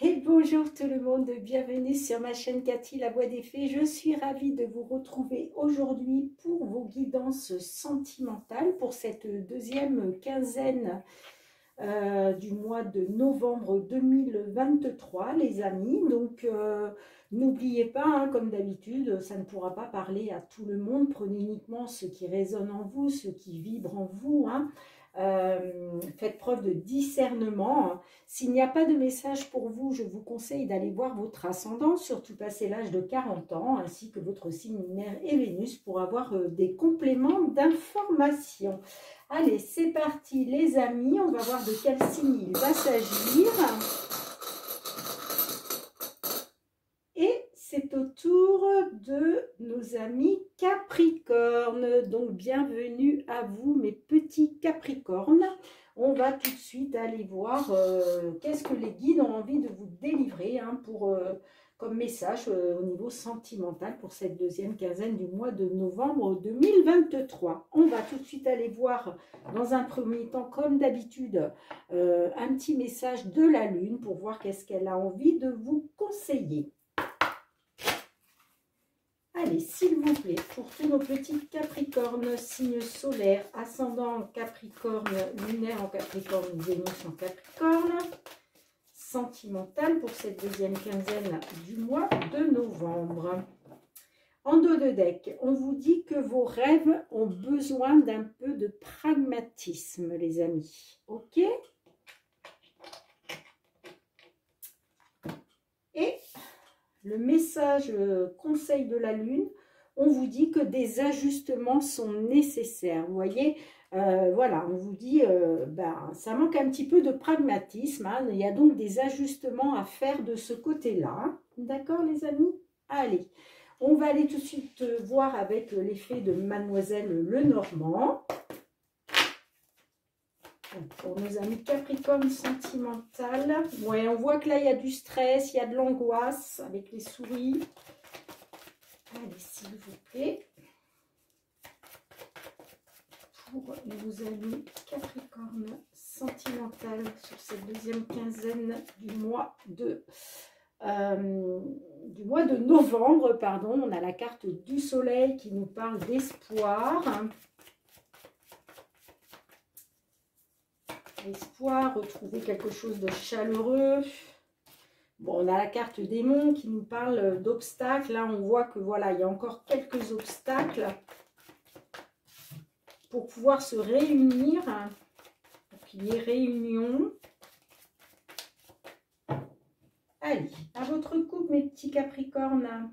Et bonjour tout le monde, bienvenue sur ma chaîne Cathy la Voix des Fées. Je suis ravie de vous retrouver aujourd'hui pour vos guidances sentimentales pour cette deuxième quinzaine du mois de novembre 2023 les amis. Donc n'oubliez pas, hein, comme d'habitude, ça ne pourra pas parler à tout le monde. Prenez uniquement ce qui résonne en vous, ce qui vibre en vous, hein. Faites preuve de discernement. S'il n'y a pas de message pour vous, je vous conseille d'aller voir votre ascendant, surtout passé l'âge de 40 ans, ainsi que votre signe lunaire et Vénus pour avoir des compléments d'information. Allez, c'est parti les amis, on va voir de quel signe il va s'agir. Et c'est au tour de nos amis Capricorne. Donc bienvenue à vous mes petits Capricornes. On va tout de suite aller voir qu'est-ce que les guides ont envie de vous délivrer, hein, pour, comme message au niveau sentimental pour cette deuxième quinzaine du mois de novembre 2023. On va tout de suite aller voir dans un premier temps, comme d'habitude, un petit message de la Lune pour voir qu'est-ce qu'elle a envie de vous conseiller. Allez, s'il vous plaît, pour tous nos petits Capricornes, signe solaire, ascendant en Capricorne, lunaire en Capricorne, Vénus en Capricorne, sentimental pour cette deuxième quinzaine du mois de novembre. En dos de deck, on vous dit que vos rêves ont besoin d'un peu de pragmatisme, les amis. Ok ? Et le message conseil de la Lune, on vous dit que des ajustements sont nécessaires. Vous voyez, voilà, on vous dit, ça manque un petit peu de pragmatisme, hein. Il y a donc des ajustements à faire de ce côté-là. D'accord, les amis? Allez, on va aller tout de suite voir avec l'effet de Mademoiselle Lenormand. Pour nos amis Capricorne sentimental, ouais, on voit que là il y a du stress, il y a de l'angoisse avec les souris. Allez, s'il vous plaît, pour nos amis Capricorne sentimental sur cette deuxième quinzaine du mois de novembre, pardon. On a la carte du soleil qui nous parle d'espoir. Espoir, retrouver quelque chose de chaleureux. Bon, on a la carte démon qui nous parle d'obstacles. Là, on voit que voilà, il y a encore quelques obstacles pour pouvoir se réunir, pour qu'il y ait réunion. Allez, à votre coupe, mes petits Capricornes.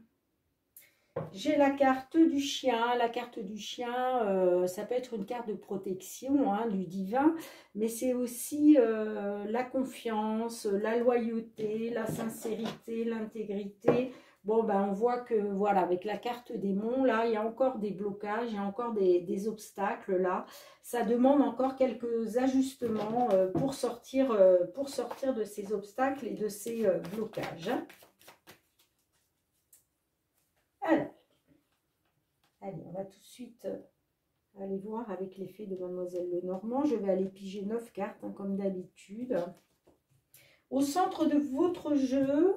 J'ai la carte du chien. La carte du chien, ça peut être une carte de protection, hein, du divin, mais c'est aussi la confiance, la loyauté, la sincérité, l'intégrité. Bon, ben on voit que voilà, avec la carte démon, là, il y a encore des blocages, il y a encore des obstacles là. Ça demande encore quelques ajustements pour sortir de ces obstacles et de ces blocages. Alors, allez, on va tout de suite aller voir avec l'effet de Mademoiselle Lenormand. Je vais aller piger 9 cartes, hein, comme d'habitude. Au centre de votre jeu,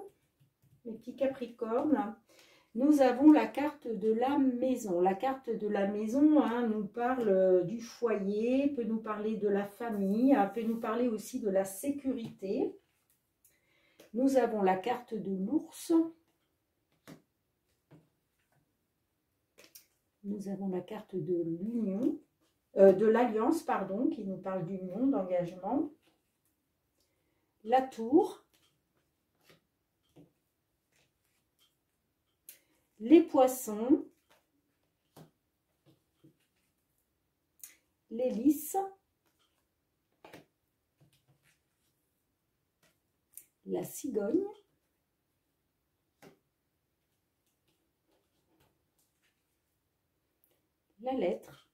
les petits Capricornes, nous avons la carte de la maison. La carte de la maison, hein, nous parle du foyer, peut nous parler de la famille, hein, peut nous parler aussi de la sécurité. Nous avons la carte de l'ours. Nous avons la carte de l'union, de l'alliance, pardon, qui nous parle d'union, d'engagement. La tour. Les poissons. Les lys. La cigogne. La lettre.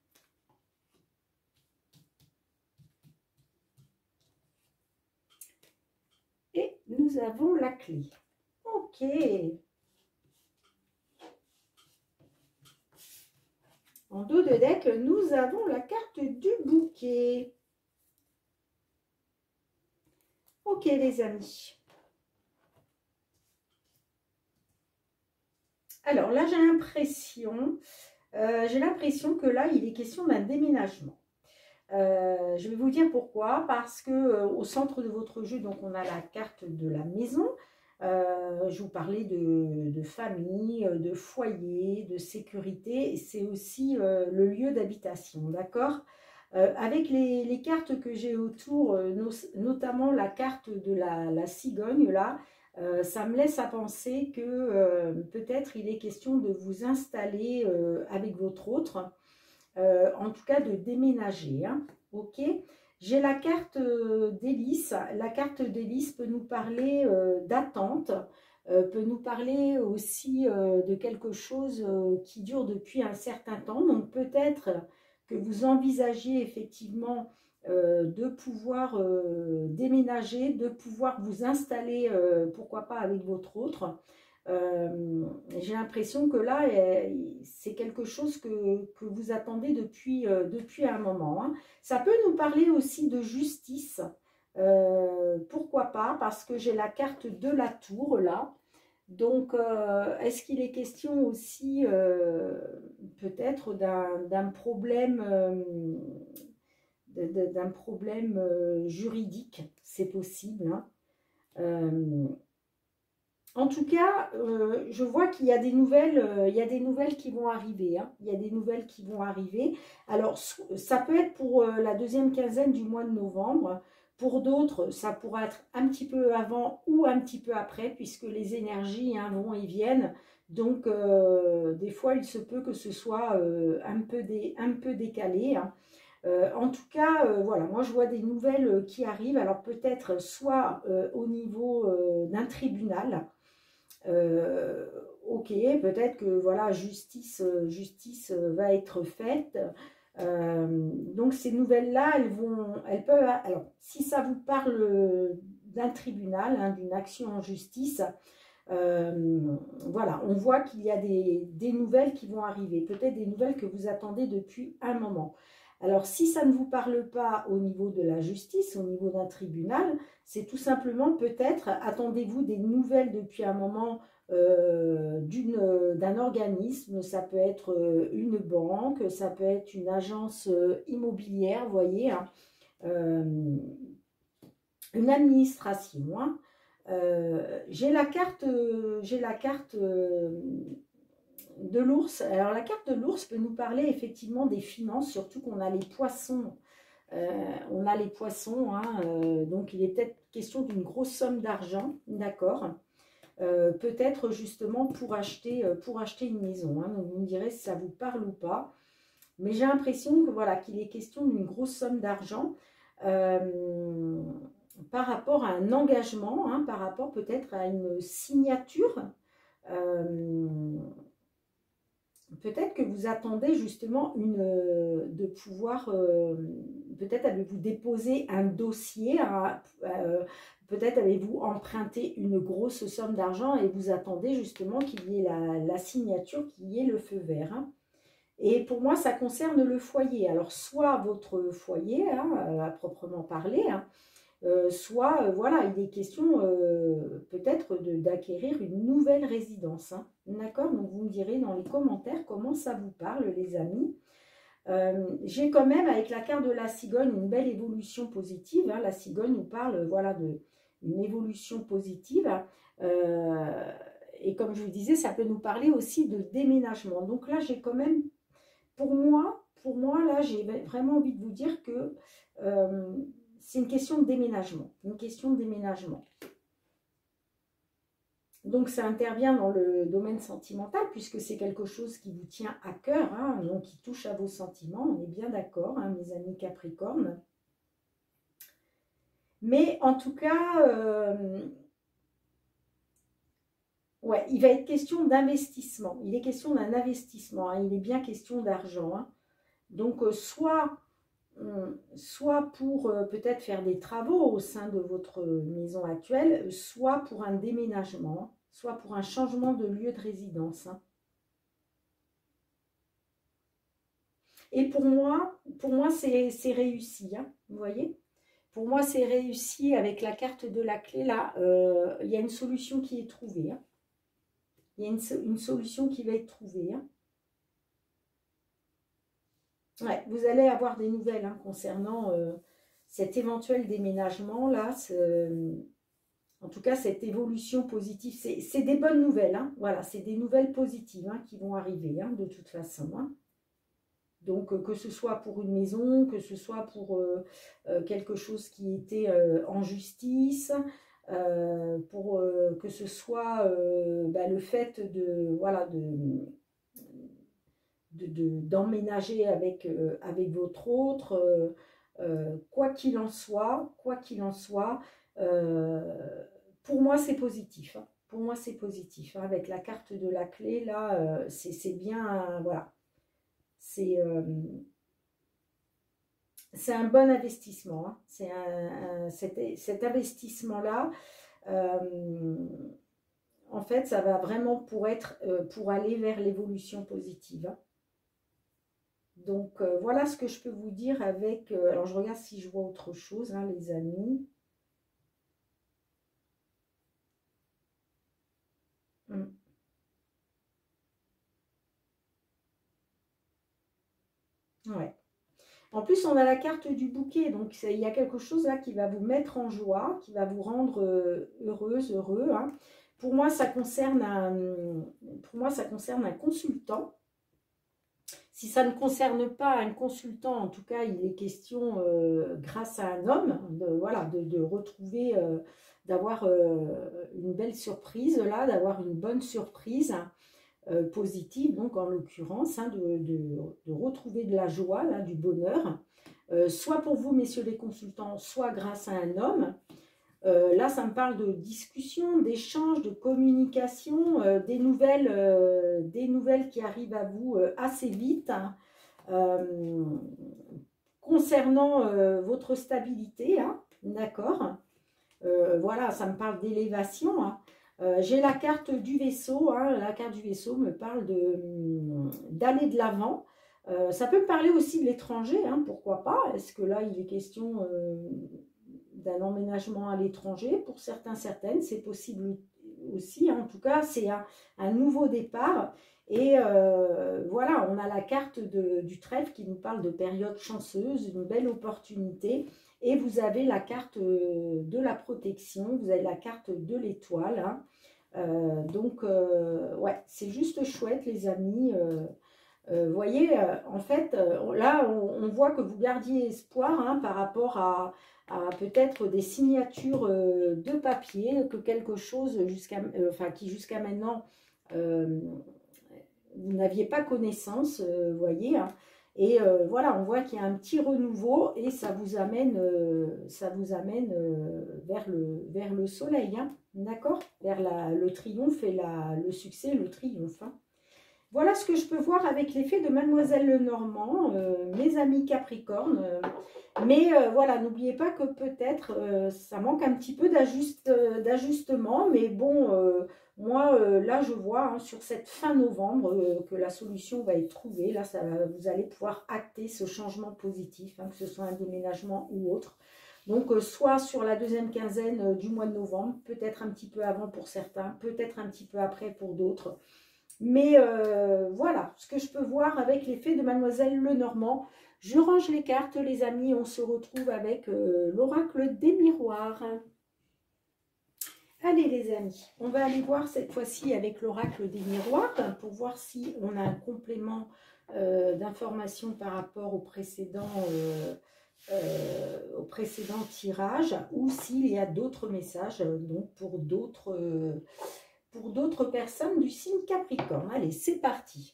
Et nous avons la clé. Ok. En dos de deck, nous avons la carte du bouquet. Ok les amis. Alors là, j'ai l'impression que là, il est question d'un déménagement. Je vais vous dire pourquoi. Parce que au centre de votre jeu, donc on a la carte de la maison. Je vous parlais de famille, de foyer, de sécurité. C'est aussi le lieu d'habitation, d'accord? Avec les cartes que j'ai autour, notamment la carte de la cigogne, là, ça me laisse à penser que peut-être il est question de vous installer avec votre autre, en tout cas de déménager, hein, ok? J'ai la carte d'hélice. La carte d'hélice peut nous parler d'attente, peut nous parler aussi de quelque chose qui dure depuis un certain temps. Donc peut-être que vous envisagez effectivement de pouvoir déménager, de pouvoir vous installer, pourquoi pas avec votre autre. J'ai l'impression que là, c'est quelque chose que vous attendez depuis un moment, hein. Ça peut nous parler aussi de justice. Pourquoi pas? Parce que j'ai la carte de la tour là. Donc, est-ce qu'il est question aussi peut-être d'un problème, d'un problème juridique? C'est possible, hein. En tout cas, je vois qu'il y a des nouvelles, il y a des nouvelles qui vont arriver, hein. Il y a des nouvelles qui vont arriver. Alors, ça peut être pour la deuxième quinzaine du mois de novembre. Pour d'autres, ça pourra être un petit peu avant ou un petit peu après, puisque les énergies, hein, vont et viennent. Donc, des fois, il se peut que ce soit un peu décalé, hein. En tout cas, voilà, moi je vois des nouvelles qui arrivent. Alors peut-être soit au niveau d'un tribunal. Euh, ok, peut-être que voilà, justice va être faite. Donc ces nouvelles-là, elles peuvent, alors si ça vous parle d'un tribunal, hein, d'une action en justice, voilà, on voit qu'il y a des nouvelles qui vont arriver, peut-être des nouvelles que vous attendez depuis un moment. Alors, si ça ne vous parle pas au niveau de la justice, au niveau d'un tribunal, c'est tout simplement peut-être, attendez-vous des nouvelles depuis un moment d'un organisme, ça peut être une banque, ça peut être une agence immobilière, vous voyez, hein, une administration, hein. J'ai la carte de l'ours. Alors la carte de l'ours peut nous parler effectivement des finances, surtout qu'on a les poissons. On a les poissons, hein, donc il est peut-être question d'une grosse somme d'argent, d'accord. Peut-être justement pour acheter une maison, hein. Donc vous me direz si ça vous parle ou pas. Mais j'ai l'impression que voilà, qu'il est question d'une grosse somme d'argent par rapport à un engagement, hein, par rapport peut-être à une signature. Peut-être que vous attendez justement de pouvoir, peut-être avez-vous déposé un dossier, peut-être avez-vous emprunté une grosse somme d'argent et vous attendez justement qu'il y ait la signature, qu'il y ait le feu vert, hein. Et pour moi, ça concerne le foyer. Alors, soit votre foyer, hein, à proprement parler, hein, soit, voilà, il est question peut-être d'acquérir une nouvelle résidence, hein. D'accord? Donc, vous me direz dans les commentaires comment ça vous parle, les amis. J'ai quand même, avec la carte de la cigogne, une belle évolution positive, hein. La cigogne nous parle, voilà, d'une évolution positive. Et comme je vous disais, ça peut nous parler aussi de déménagement. Donc là, j'ai quand même, pour moi, là, j'ai vraiment envie de vous dire que c'est une question de déménagement. Une question de déménagement. Donc, ça intervient dans le domaine sentimental, puisque c'est quelque chose qui vous tient à cœur, hein, donc qui touche à vos sentiments. On est bien d'accord, hein, mes amis Capricorne. Mais en tout cas, ouais, il va être question d'investissement. Il est question d'un investissement, hein, il est bien question d'argent, hein. Donc, soit pour peut-être faire des travaux au sein de votre maison actuelle, soit pour un déménagement, soit pour un changement de lieu de résidence, hein. Et pour moi c'est réussi, hein, vous voyez. Pour moi, c'est réussi avec la carte de la clé. Là, il y a une solution qui est trouvée, hein. Il y a une solution qui va être trouvée. Hein. Ouais, vous allez avoir des nouvelles hein, concernant cet éventuel déménagement-là. En tout cas, cette évolution positive. C'est des bonnes nouvelles. Hein. Voilà, c'est des nouvelles positives hein, qui vont arriver hein, de toute façon. Hein. Donc, que ce soit pour une maison, que ce soit pour quelque chose qui était en justice, pour que ce soit bah, le fait de, voilà, d'emménager avec votre autre, quoi qu'il en soit, pour moi c'est positif. Hein. Pour moi c'est positif. Hein. Avec la carte de la clé, là, c'est bien, voilà. C'est un bon investissement. Hein. Cet investissement-là, en fait, ça va vraiment pour aller vers l'évolution positive. Hein. Donc, voilà ce que je peux vous dire avec... alors, je regarde si je vois autre chose, hein, les amis. Ouais. En plus, on a la carte du bouquet, donc il y a quelque chose là qui va vous mettre en joie, qui va vous rendre heureuse, heureux. Hein. Pour moi, ça concerne un consultant. Si ça ne concerne pas un consultant, en tout cas, il est question, grâce à un homme, voilà, de retrouver, d'avoir une belle surprise, là, d'avoir une bonne surprise positive, donc en l'occurrence, hein, de retrouver de la joie, là, du bonheur, soit pour vous, messieurs les consultants, soit grâce à un homme. Là, ça me parle de discussion, d'échange, de communication, des nouvelles qui arrivent à vous assez vite, hein, concernant votre stabilité, hein, d'accord. Voilà, ça me parle d'élévation. Hein. J'ai la carte du vaisseau. Hein, la carte du vaisseau me parle d'aller de l'avant. Ça peut me parler aussi de l'étranger, hein, pourquoi pas. Est-ce que là, il est question d'un emménagement à l'étranger? Pour certains, certaines, c'est possible aussi. Hein. En tout cas, c'est un nouveau départ. Et voilà, on a la carte du trèfle qui nous parle de période chanceuse, une belle opportunité. Et vous avez la carte de la protection, vous avez la carte de l'étoile. Hein. Donc, ouais, c'est juste chouette, les amis. Vous voyez, en fait, là, on voit que vous gardiez espoir hein, par rapport à peut-être des signatures de papier, que quelque chose qui jusqu'à maintenant, vous n'aviez pas connaissance, vous voyez. Hein. Et voilà, on voit qu'il y a un petit renouveau et ça vous amène vers le soleil, hein, d'accord? Vers le triomphe et le succès, le triomphe. Hein. Voilà ce que je peux voir avec l'effet de Mademoiselle Lenormand, mes amis Capricorne. Mais voilà, n'oubliez pas que peut-être ça manque un petit peu d'ajustement. Mais bon, moi, là, je vois hein, sur cette fin novembre que la solution va être trouvée. Là, vous allez pouvoir acter ce changement positif, hein, que ce soit un déménagement ou autre. Donc, soit sur la deuxième quinzaine du mois de novembre, peut-être un petit peu avant pour certains, peut-être un petit peu après pour d'autres. Mais voilà, ce que je peux voir avec l'effet de Mademoiselle Lenormand. Je range les cartes, les amis. On se retrouve avec l'oracle des miroirs. Allez, les amis, on va aller voir cette fois-ci avec l'oracle des miroirs pour voir si on a un complément d'informations par rapport au précédent tirage ou s'il y a d'autres messages donc pour d'autres personnes du signe Capricorne. Allez, c'est parti.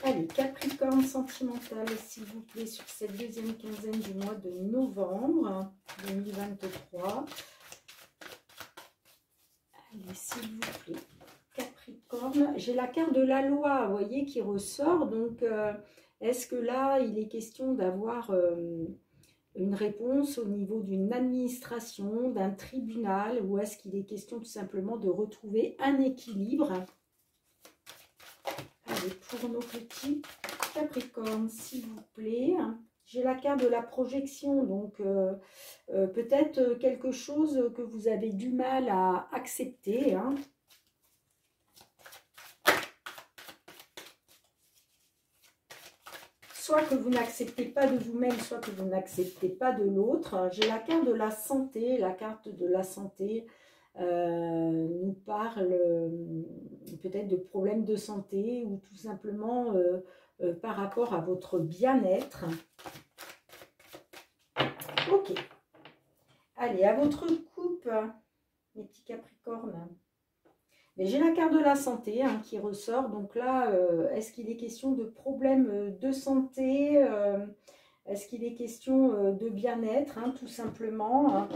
Allez, Capricorne sentimental, s'il vous plaît, sur cette deuxième quinzaine du mois de novembre 2023. Allez, s'il vous plaît, Capricorne. J'ai la carte de la loi, vous voyez, qui ressort. Donc, est-ce que là, il est question d'avoir... une réponse au niveau d'une administration, d'un tribunal, ou est-ce qu'il est question tout simplement de retrouver un équilibre? Allez, pour nos petits Capricornes, s'il vous plaît. J'ai la carte de la projection, donc peut-être quelque chose que vous avez du mal à accepter. Hein. soit que vous n'acceptez pas de vous-même, soit que vous n'acceptez pas de l'autre. J'ai la carte de la santé. La carte de la santé nous parle peut-être de problèmes de santé ou tout simplement par rapport à votre bien-être. Ok. Allez, à votre coupe, mes petits Capricornes. Mais j'ai la carte de la santé qui ressort. Donc là, est-ce qu'il est question de problèmes de santé? Est-ce qu'il est question de bien-être, tout simplement?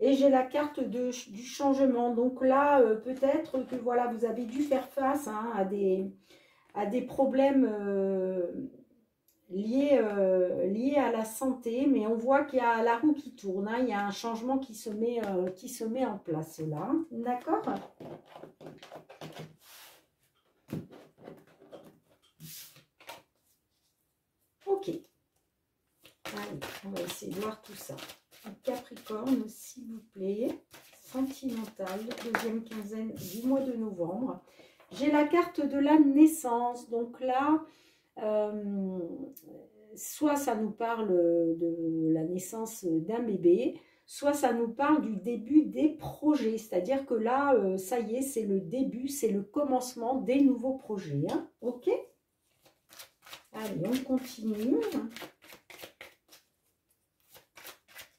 Et j'ai la carte du changement. Donc là, peut-être que voilà, vous avez dû faire face à des problèmes liés à la santé. Mais on voit qu'il y a la roue qui tourne. Il y a un changement qui se met en place là. D'accord ? Ok. Allez, on va essayer de voir tout ça. Capricorne, s'il vous plaît, sentimental, deuxième quinzaine du mois de novembre. J'ai la carte de la naissance, donc là, soit ça nous parle de la naissance d'un bébé, soit ça nous parle du début des projets, c'est-à-dire que là, ça y est, c'est le début, c'est le commencement des nouveaux projets, ok? Allez, on continue.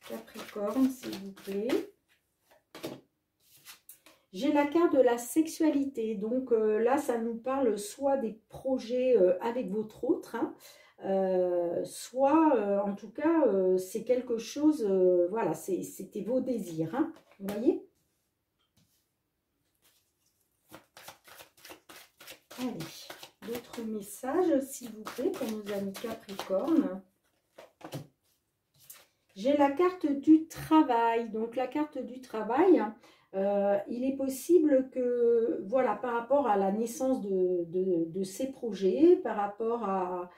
Capricorne, s'il vous plaît. J'ai la carte de la sexualité. Donc là, ça nous parle soit des projets avec votre autre, soit, en tout cas, c'est quelque chose, voilà, c'était vos désirs. Vous voyez? Allez, d'autres messages, s'il vous plaît, pour nos amis Capricorne. J'ai la carte du travail. Donc, la carte du travail, il est possible que, voilà, par rapport à la naissance de ces projets, par rapport à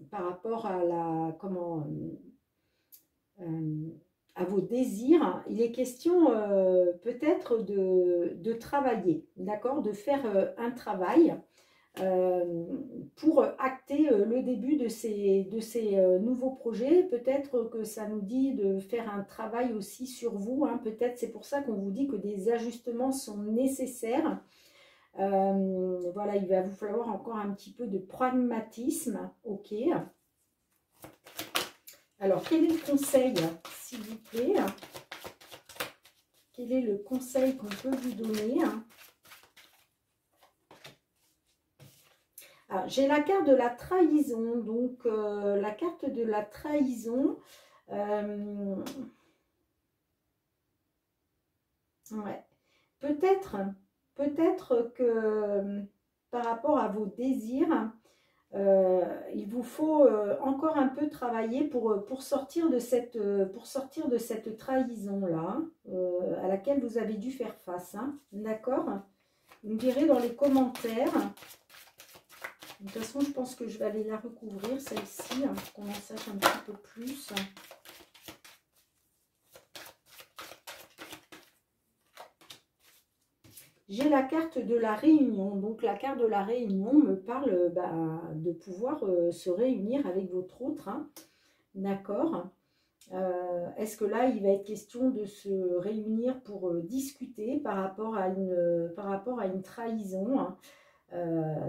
la, comment, à vos désirs, il est question peut-être de travailler, d'accord, de faire un travail. Pour acter le début de ces nouveaux projets. Peut-être que ça nous dit de faire un travail aussi sur vous, peut-être c'est pour ça qu'on vous dit que des ajustements sont nécessaires. Voilà, il va vous falloir encore un petit peu de pragmatisme, ok. Alors, quel est le conseil, s'il vous plaît? Quel est le conseil qu'on peut vous donner? J'ai la carte de la trahison, donc la carte de la trahison, ouais. Peut-être que par rapport à vos désirs, il vous faut encore un peu travailler pour sortir de cette trahison-là, à laquelle vous avez dû faire face, d'accord? Vous me direz dans les commentaires. De toute façon, je pense que je vais aller la recouvrir, celle-ci, pour qu'on en sache un petit peu plus. J'ai la carte de la réunion. Donc, la carte de la réunion me parle de pouvoir se réunir avec votre autre. D'accord. Est-ce que là, il va être question de se réunir pour discuter par rapport à une trahison,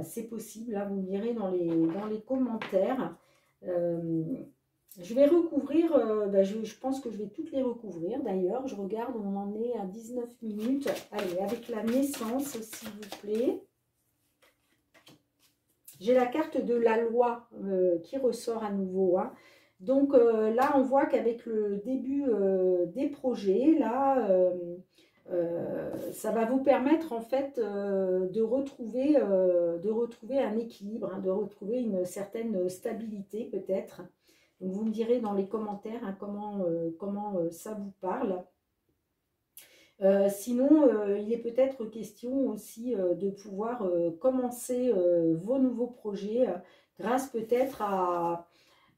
c'est possible, vous me direz dans les commentaires. Je vais recouvrir, je pense que je vais toutes les recouvrir d'ailleurs. Je regarde, on en est à 19 minutes. Allez, avec la naissance, s'il vous plaît. J'ai la carte de la loi qui ressort à nouveau. Donc là, on voit qu'avec le début des projets, là, ça va vous permettre en fait de retrouver un équilibre, de retrouver une certaine stabilité peut-être. Donc vous me direz dans les commentaires comment ça vous parle. Sinon, il est peut-être question aussi de pouvoir commencer vos nouveaux projets grâce peut-être à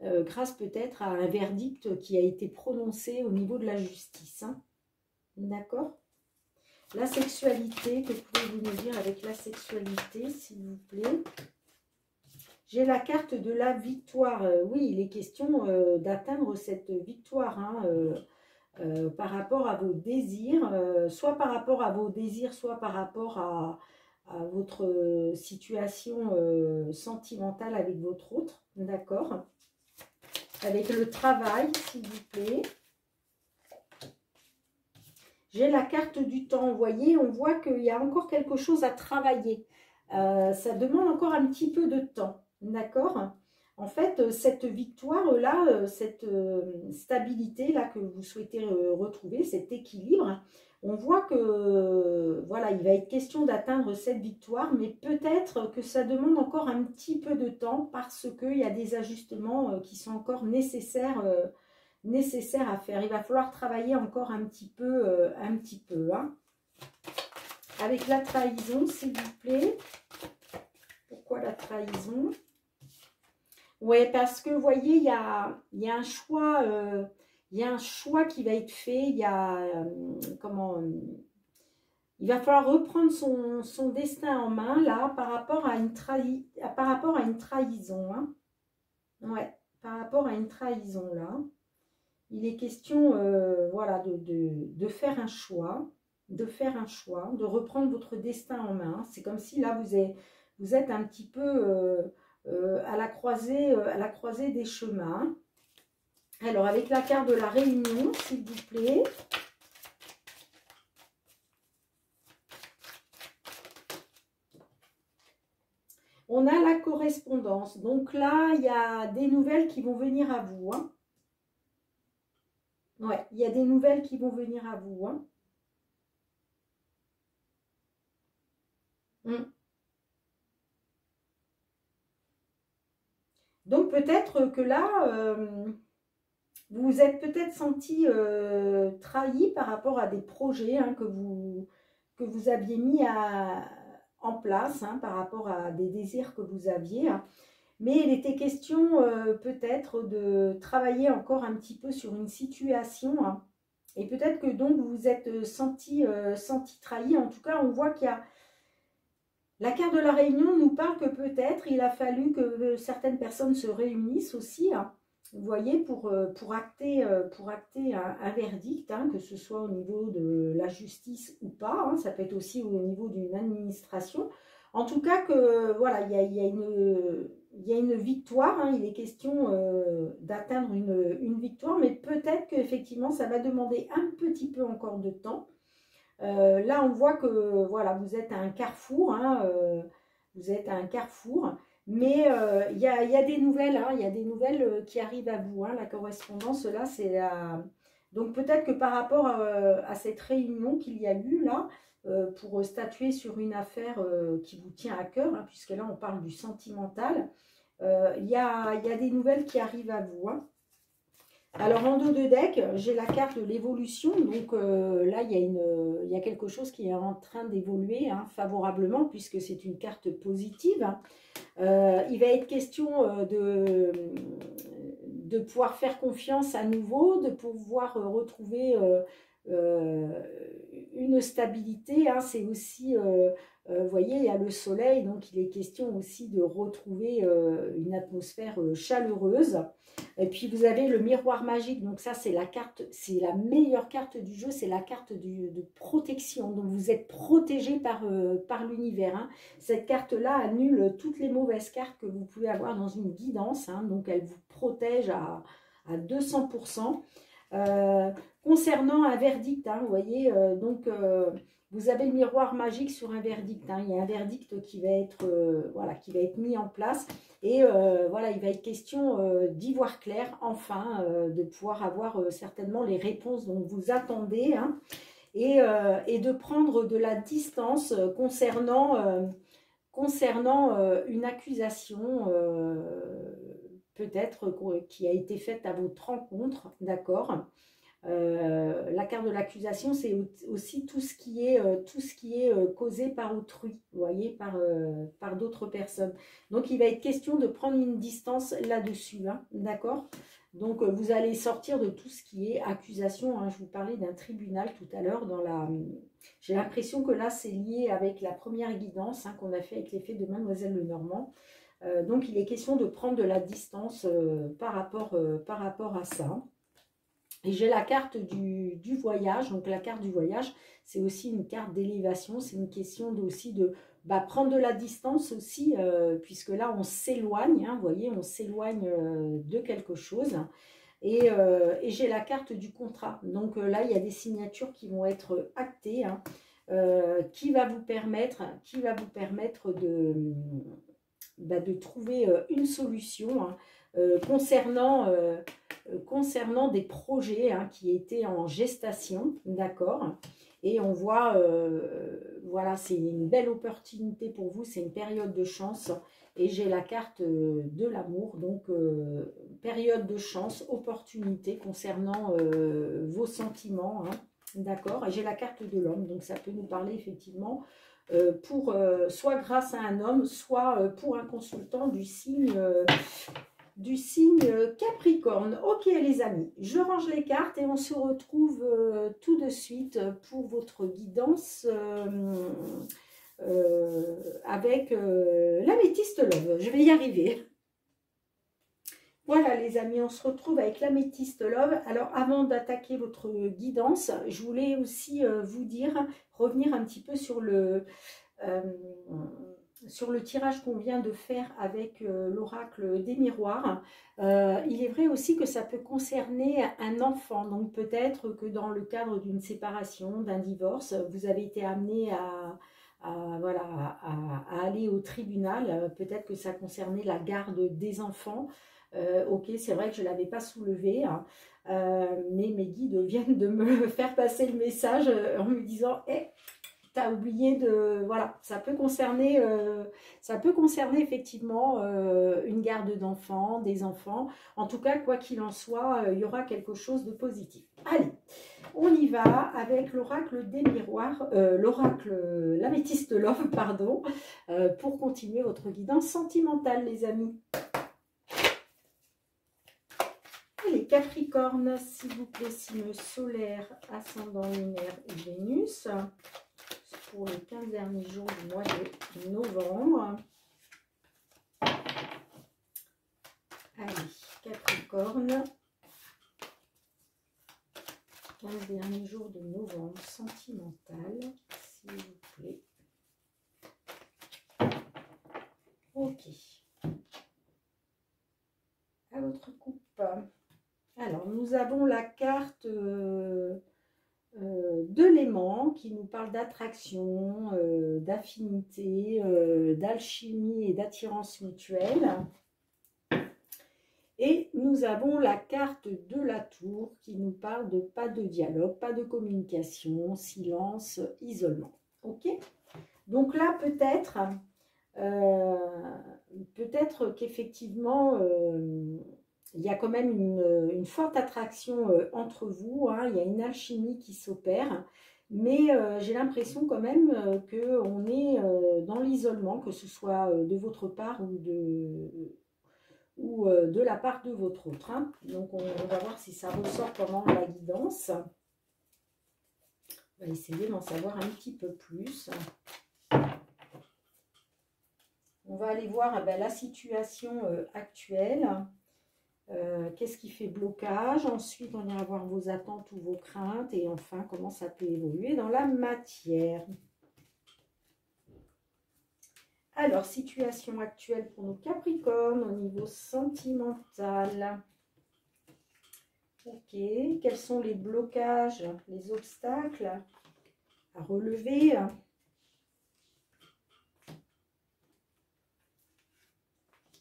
un verdict qui a été prononcé au niveau de la justice. D'accord? La sexualité, que pouvez-vous nous dire avec la sexualité, s'il vous plaît? J'ai la carte de la victoire. Oui, il est question d'atteindre cette victoire, hein, par rapport à vos désirs, soit par rapport à vos désirs, soit par rapport à votre situation sentimentale avec votre autre, d'accord? Avec le travail, s'il vous plaît. J'ai la carte du temps, vous voyez, on voit qu'il y a encore quelque chose à travailler. Ça demande encore un petit peu de temps, d'accord? En fait, cette victoire-là, cette stabilité-là que vous souhaitez retrouver, cet équilibre, on voit que, voilà, il va être question d'atteindre cette victoire, mais peut-être que ça demande encore un petit peu de temps parce qu'il y a des ajustements qui sont encore nécessaires à faire. Il va falloir travailler encore un petit peu, hein. Avec la trahison, s'il vous plaît. Pourquoi la trahison? Oui, parce que vous voyez, il y a un choix, il y a un choix qui va être fait. Il y a il va falloir reprendre son destin en main là par rapport à une trahison, hein. Ouais, par rapport à une trahison là. Il est question, voilà, de faire un choix, de reprendre votre destin en main. C'est comme si là, vous êtes un petit peu à la croisée des chemins. Alors, avec la carte de la réunion, s'il vous plaît. On a la correspondance. Donc là, il y a des nouvelles qui vont venir à vous, hein. Ouais, il y a des nouvelles qui vont venir à vous, hein. Donc peut-être que là, vous vous êtes peut-être senti trahi par rapport à des projets, hein, que vous aviez mis en place, hein, par rapport à des désirs que vous aviez, hein. Mais il était question peut-être de travailler encore un petit peu sur une situation, hein. Et peut-être que donc vous vous êtes senti trahi. En tout cas, on voit qu'il y a... La carte de la réunion nous parle que peut-être il a fallu que certaines personnes se réunissent aussi, hein, vous voyez, pour acter un verdict, hein, que ce soit au niveau de la justice ou pas, hein, ça peut être aussi au niveau d'une administration. En tout cas, que voilà, il y a une victoire, hein, il est question d'atteindre une victoire, mais peut-être qu'effectivement, ça va demander un petit peu encore de temps. Là, on voit que voilà, vous êtes à un carrefour, hein, vous êtes à un carrefour, mais il y a des nouvelles, hein, il y a des nouvelles qui arrivent à vous, hein. La correspondance, là, c'est la... Donc peut-être que par rapport à cette réunion qu'il y a eu là, pour statuer sur une affaire qui vous tient à cœur, hein, puisque là, on parle du sentimental, il y a des nouvelles qui arrivent à vous, hein. Alors, en dos de deck, j'ai la carte de l'évolution. Donc là, il y a quelque chose qui est en train d'évoluer, hein, favorablement, puisque c'est une carte positive. Il va être question de pouvoir faire confiance à nouveau, de pouvoir retrouver une stabilité, hein. C'est aussi, vous voyez, il y a le soleil, donc il est question aussi de retrouver une atmosphère chaleureuse. Et puis vous avez le miroir magique, donc ça c'est la carte, c'est la meilleure carte du jeu, c'est la carte de protection. Donc vous êtes protégé par l'univers, hein. Cette carte-là annule toutes les mauvaises cartes que vous pouvez avoir dans une guidance, hein. Donc elle vous protège à 200%. Concernant un verdict, hein, vous voyez, vous avez le miroir magique sur un verdict, hein. Il y a un verdict qui va être, voilà, qui va être mis en place. Et voilà, il va être question d'y voir clair, enfin, de pouvoir avoir certainement les réponses dont vous attendez, hein, et de prendre de la distance concernant une accusation peut-être qui a été faite à votre rencontre, d'accord? La carte de l'accusation, c'est aussi tout ce qui est causé par autrui, vous voyez, par d'autres personnes. Donc, il va être question de prendre une distance là-dessus, hein, d'accord? Donc, vous allez sortir de tout ce qui est accusation, hein. Je vous parlais d'un tribunal tout à l'heure. J'ai l'impression que là, c'est lié avec la première guidance, hein, qu'on a fait avec l'effet de Mademoiselle Lenormand. Donc, il est question de prendre de la distance par rapport à ça. Et j'ai la carte du voyage. Donc, la carte du voyage, c'est aussi une carte d'élévation. C'est une question aussi de prendre de la distance aussi, puisque là, on s'éloigne. Hein, vous voyez, on s'éloigne de quelque chose. Et j'ai la carte du contrat. Donc là, il y a des signatures qui vont être actées, hein, qui va vous permettre de trouver une solution, hein, concernant des projets, hein, qui étaient en gestation, d'accord. Et on voit, voilà, c'est une belle opportunité pour vous, c'est une période de chance. Et j'ai la carte de l'amour, donc période de chance, opportunité concernant vos sentiments, hein, d'accord. Et j'ai la carte de l'homme, donc ça peut nous parler effectivement pour soit grâce à un homme, soit pour un consultant du signe Capricorne. Ok les amis, je range les cartes et on se retrouve tout de suite pour votre guidance avec l'améthyste love. Je vais y arriver. Voilà les amis, on se retrouve avec l'améthyste love. Alors avant d'attaquer votre guidance, je voulais aussi vous dire, revenir un petit peu sur le tirage qu'on vient de faire avec l'oracle des miroirs. Il est vrai aussi que ça peut concerner un enfant. Donc peut-être que dans le cadre d'une séparation, d'un divorce, vous avez été amené voilà, à aller au tribunal. Peut-être que ça concernait la garde des enfants. Ok, c'est vrai que je ne l'avais pas soulevé, hein, mais mes guides viennent de me faire passer le message en me disant t'as oublié de... Voilà, ça peut concerner effectivement une garde d'enfants, des enfants. En tout cas, quoi qu'il en soit, il y aura quelque chose de positif. Allez, on y va avec l'oracle des miroirs, l'améthyste love, pardon, pour continuer votre guidance sentimentale, les amis. Les Capricornes, s'il vous plaît, signe solaire, ascendant lunaire et Vénus, pour les 15 derniers jours du mois de novembre. Allez, Capricorne, 15 derniers jours de novembre, sentimental, s'il vous plaît. Ok. À votre coupe. Alors, nous avons la carte de l'aimant qui nous parle d'attraction, d'affinité, d'alchimie et d'attirance mutuelle. Et nous avons la carte de la tour qui nous parle de pas de dialogue, pas de communication, silence, isolement. Ok? Donc là, peut-être qu'effectivement, il y a quand même une forte attraction entre vous, hein, il y a une alchimie qui s'opère, mais j'ai l'impression quand même qu'on est dans l'isolement, que ce soit de votre part ou de la part de votre autre. Hein. Donc on va voir si ça ressort pendant la guidance. On va essayer d'en savoir un petit peu plus. On va aller voir la situation actuelle. Qu'est-ce qui fait blocage? Ensuite, on ira voir vos attentes ou vos craintes. Et enfin, comment ça peut évoluer dans la matière. Alors, situation actuelle pour nos Capricornes au niveau sentimental. Ok, quels sont les blocages, les obstacles à relever?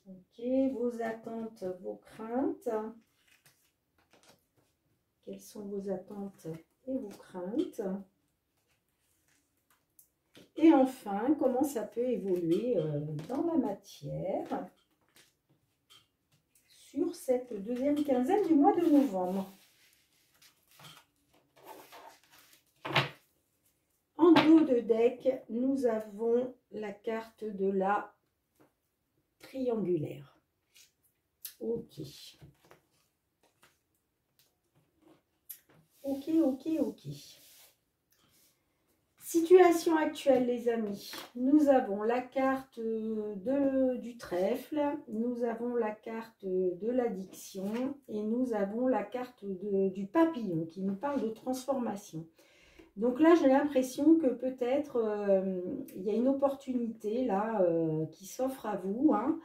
Ok, vos attentes, vos craintes. Quelles sont vos attentes et vos craintes? Et enfin, comment ça peut évoluer dans la matière sur cette deuxième quinzaine du mois de novembre. En dos de deck, nous avons la carte de la triangulaire. Ok. Ok. Situation actuelle, les amis. Nous avons la carte du trèfle, nous avons la carte de l'addiction et nous avons la carte du papillon qui nous parle de transformation. Donc là, j'ai l'impression que peut-être il y a une opportunité là qui s'offre à vous, hein,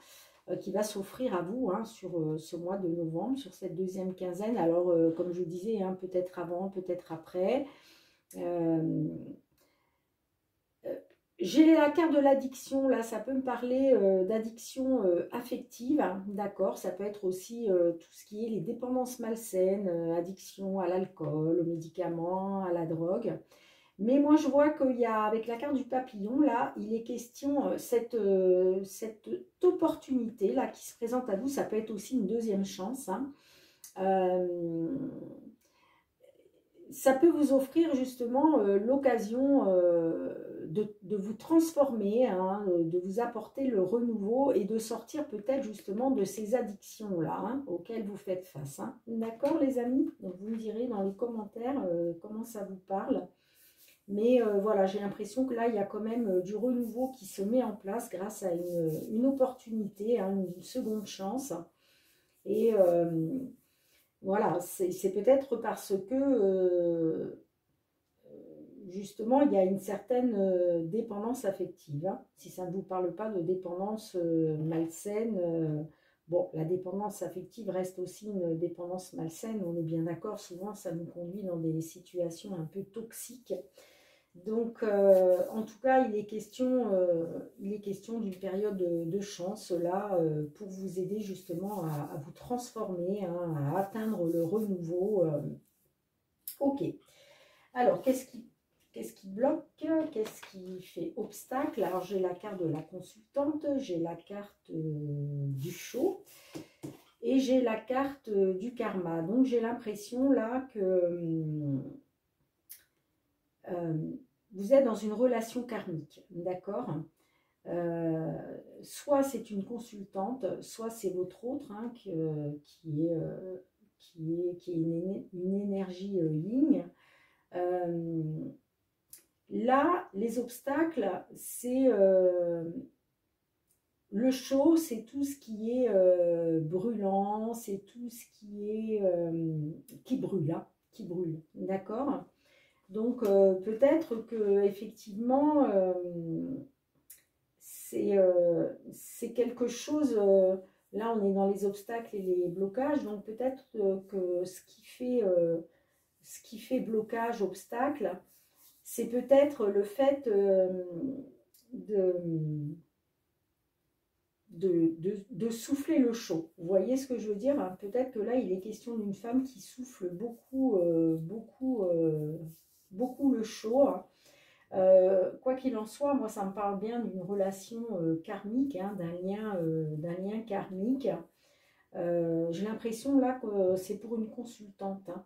qui va s'offrir à vous hein, sur ce mois de novembre, sur cette deuxième quinzaine. Alors, comme je disais, hein, peut-être avant, peut-être après. J'ai la carte de l'addiction, là, ça peut me parler d'addiction affective, hein, d'accord, ça peut être aussi tout ce qui est les dépendances malsaines, addiction à l'alcool, aux médicaments, à la drogue. Mais moi, je vois qu'il y a, avec la carte du papillon, là, il est question, cette opportunité, là, qui se présente à vous, ça peut être aussi une deuxième chance, hein. Ça peut vous offrir justement l'occasion de vous transformer, hein, de vous apporter le renouveau et de sortir peut-être justement de ces addictions-là hein, auxquelles vous faites face. Hein. D'accord les amis? Donc vous me direz dans les commentaires comment ça vous parle. Mais voilà, j'ai l'impression que là, il y a quand même du renouveau qui se met en place grâce à une opportunité, hein, une seconde chance. Et voilà, c'est peut-être parce que justement, il y a une certaine dépendance affective. Hein. Si ça ne vous parle pas de dépendance malsaine, bon, la dépendance affective reste aussi une dépendance malsaine, on est bien d'accord, souvent ça nous conduit dans des situations un peu toxiques. Donc, en tout cas, il est question d'une période de chance, là, pour vous aider justement à vous transformer, hein, à atteindre le renouveau. Ok. Alors, qu'est-ce qui bloque? Qu'est-ce qui fait obstacle? Alors, j'ai la carte de la consultante, j'ai la carte du show et j'ai la carte du karma. Donc, j'ai l'impression là que vous êtes dans une relation karmique, d'accord? Soit c'est une consultante, soit c'est votre autre hein, qui est une énergie yin. Là, les obstacles, c'est le chaud, c'est tout ce qui est brûlant, c'est tout ce qui est qui brûle, hein, qui brûle, d'accord? Donc peut-être que effectivement c'est quelque chose. Là, on est dans les obstacles et les blocages, donc peut-être que ce qui fait blocage, obstacle, c'est peut-être le fait de, de souffler le chaud. Vous voyez ce que je veux dire? Hein? Peut-être que là, il est question d'une femme qui souffle beaucoup, beaucoup le chaud. Hein. Quoi qu'il en soit, moi, ça me parle bien d'une relation karmique, hein, d'un lien karmique. J'ai l'impression là que c'est pour une consultante. Hein.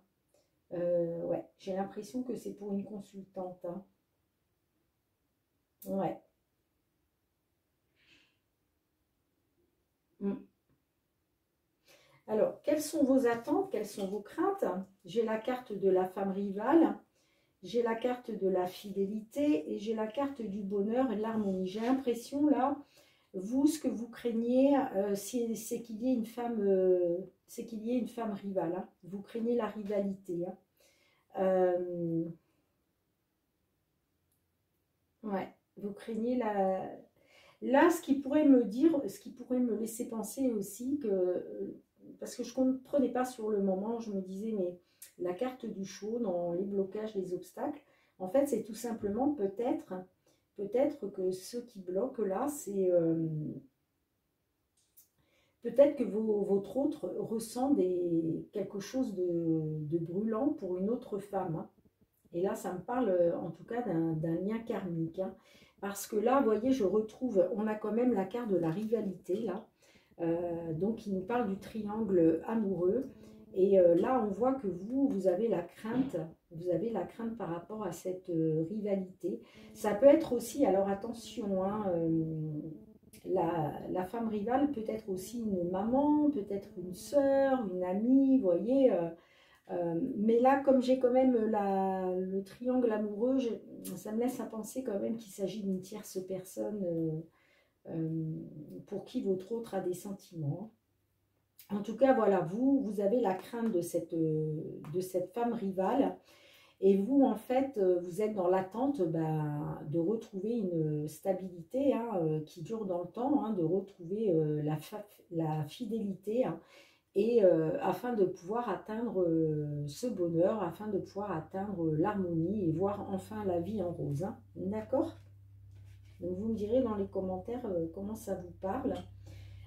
Ouais, j'ai l'impression que c'est pour une consultante. Hein. Ouais. Mm. Alors, quelles sont vos attentes? Quelles sont vos craintes? J'ai la carte de la femme rivale, j'ai la carte de la fidélité et j'ai la carte du bonheur et de l'harmonie. J'ai l'impression là, vous, ce que vous craignez, c'est qu'il y ait une femme, rivale. Hein. Vous craignez la rivalité. Hein. Ouais, vous craignez la. Là, ce qui pourrait me dire, ce qui pourrait me laisser penser aussi que, parce que je ne comprenais pas sur le moment, je me disais, mais la carte du show dans les blocages, les obstacles, en fait, c'est tout simplement peut-être que ce qui bloque là, c'est peut-être que votre autre ressent quelque chose de brûlant pour une autre femme. Hein. Et là, ça me parle en tout cas d'un lien karmique. Hein. Parce que là, vous voyez, je retrouve, on a quand même la carte de la rivalité, là. Donc, il nous parle du triangle amoureux. Et là, on voit que vous avez la crainte. Vous avez la crainte par rapport à cette rivalité. Ça peut être aussi, alors attention, hein, la femme rivale peut être aussi une maman, peut-être une sœur, une amie, vous voyez. Mais là, comme j'ai quand même le triangle amoureux, ça me laisse à penser quand même qu'il s'agit d'une tierce personne pour qui votre autre a des sentiments. En tout cas, voilà, vous avez la crainte de cette femme rivale. Et vous, en fait, vous êtes dans l'attente de retrouver une stabilité qui dure dans le temps, de retrouver la fidélité, et afin de pouvoir atteindre ce bonheur, afin de pouvoir atteindre l'harmonie et voir enfin la vie en rose. D'accord? Donc vous me direz dans les commentaires comment ça vous parle.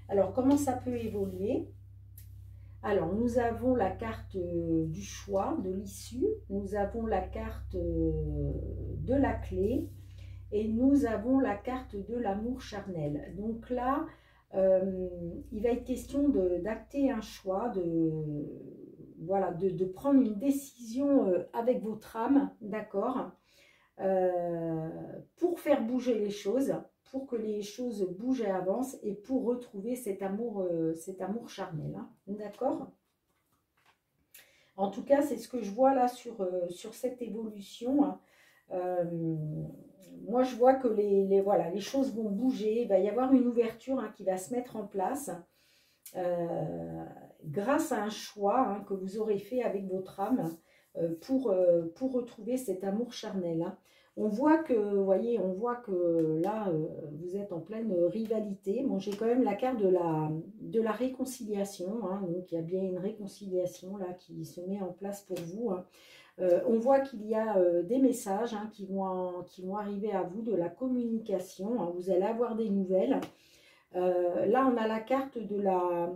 Alors, comment ça peut évoluer? Alors, nous avons la carte du choix, de l'issue, nous avons la carte de la clé et nous avons la carte de l'amour charnel. Donc là, il va être question d'acter un choix, voilà, de prendre une décision avec votre âme, d'accord, pour faire bouger les choses, pour que les choses bougent et avancent et pour retrouver cet amour charnel. D'accord? En tout cas, c'est ce que je vois là sur cette évolution. Moi, je vois que voilà, les choses vont bouger. Il va y avoir une ouverture qui va se mettre en place grâce à un choix que vous aurez fait avec votre âme pour retrouver cet amour charnel. On voit que, vous voyez, on voit que là, vous êtes en pleine rivalité. Bon, j'ai quand même la carte de la réconciliation. Donc, il y a bien une réconciliation là qui se met en place pour vous. On voit qu'il y a des messages qui vont arriver à vous, de la communication. Vous allez avoir des nouvelles. Là, on a la carte de la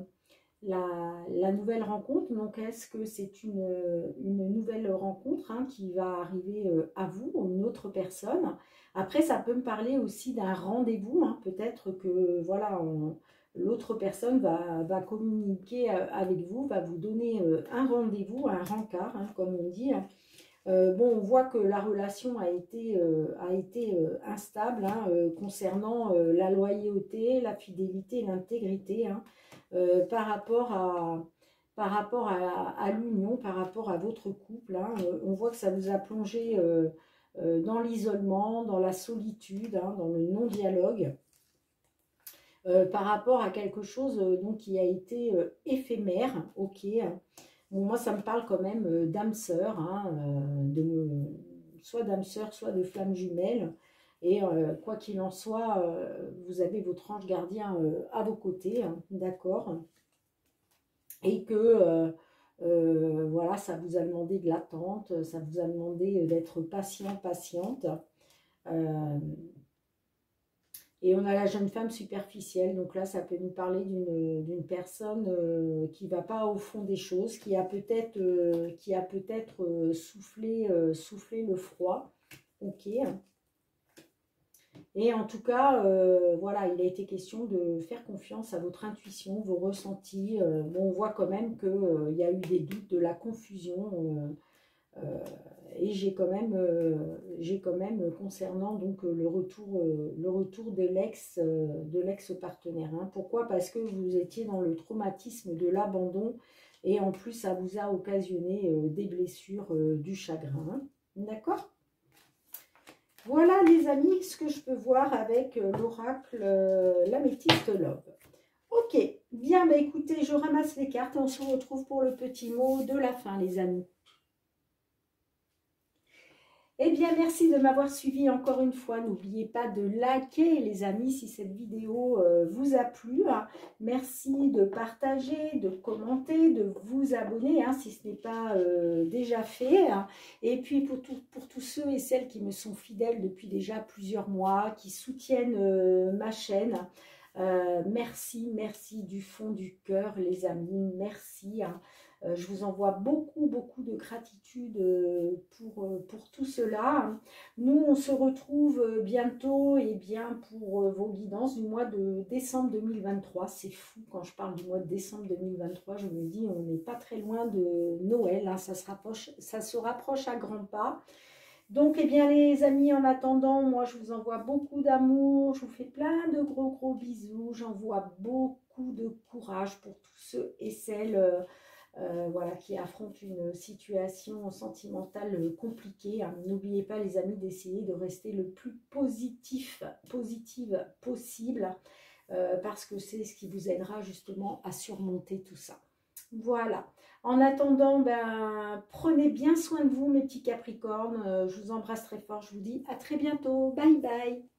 nouvelle rencontre. Donc, est-ce que c'est une nouvelle rencontre qui va arriver à vous, une autre personne? Après, ça peut me parler aussi d'un rendez-vous. Peut-être que voilà, l'autre personne va communiquer avec vous, va vous donner un rendez-vous, un rencard, comme on dit. Bon, on voit que la relation a été instable concernant la loyauté, la fidélité, l'intégrité, par rapport à l'union, par rapport à votre couple. On voit que ça vous a plongé dans l'isolement, dans la solitude, dans le non-dialogue, par rapport à quelque chose donc, qui a été éphémère, ok. Bon, moi, ça me parle quand même d'âme sœur, soit d'âme sœur, soit de flamme jumelle. Et quoi qu'il en soit, vous avez votre ange gardien à vos côtés, d'accord? Et que, voilà, ça vous a demandé de l'attente, ça vous a demandé d'être patient, patiente. Et on a la jeune femme superficielle, donc là, ça peut nous parler d'une personne qui ne va pas au fond des choses, qui a peut-être soufflé le froid. Ok. Et en tout cas, voilà, il a été question de faire confiance à votre intuition, vos ressentis. Bon, on voit quand même qu'il y a eu des doutes, de la confusion. Et j'ai quand même concernant donc le retour de l'ex-partenaire. Pourquoi? Parce que vous étiez dans le traumatisme de l'abandon et en plus ça vous a occasionné des blessures, du chagrin. D'accord? Voilà les amis, ce que je peux voir avec l'oracle l'améthyste love. Ok, bien, bah écoutez, je ramasse les cartes et on se retrouve pour le petit mot de la fin les amis. Eh bien, merci de m'avoir suivi encore une fois. N'oubliez pas de liker, les amis, si cette vidéo vous a plu. Merci de partager, de commenter, de vous abonner, si ce n'est pas déjà fait. Et puis, pour tous ceux et celles qui me sont fidèles depuis déjà plusieurs mois, qui soutiennent ma chaîne, merci, merci du fond du cœur, les amis. Merci. Je vous envoie beaucoup, beaucoup de gratitude pour tout cela. Nous, on se retrouve bientôt et bien pour vos guidances du mois de décembre 2023. C'est fou quand je parle du mois de décembre 2023. Je me dis, on n'est pas très loin de Noël. Ça se rapproche à grands pas. Donc, eh bien, les amis, en attendant, moi, je vous envoie beaucoup d'amour. Je vous fais plein de gros, gros bisous. J'envoie beaucoup de courage pour tous ceux et celles voilà, qui affrontent une situation sentimentale compliquée. Hein. N'oubliez pas, les amis, d'essayer de rester le plus positive possible, parce que c'est ce qui vous aidera justement à surmonter tout ça. Voilà. En attendant, ben, prenez bien soin de vous, mes petits Capricornes. Je vous embrasse très fort. Je vous dis à très bientôt. Bye bye.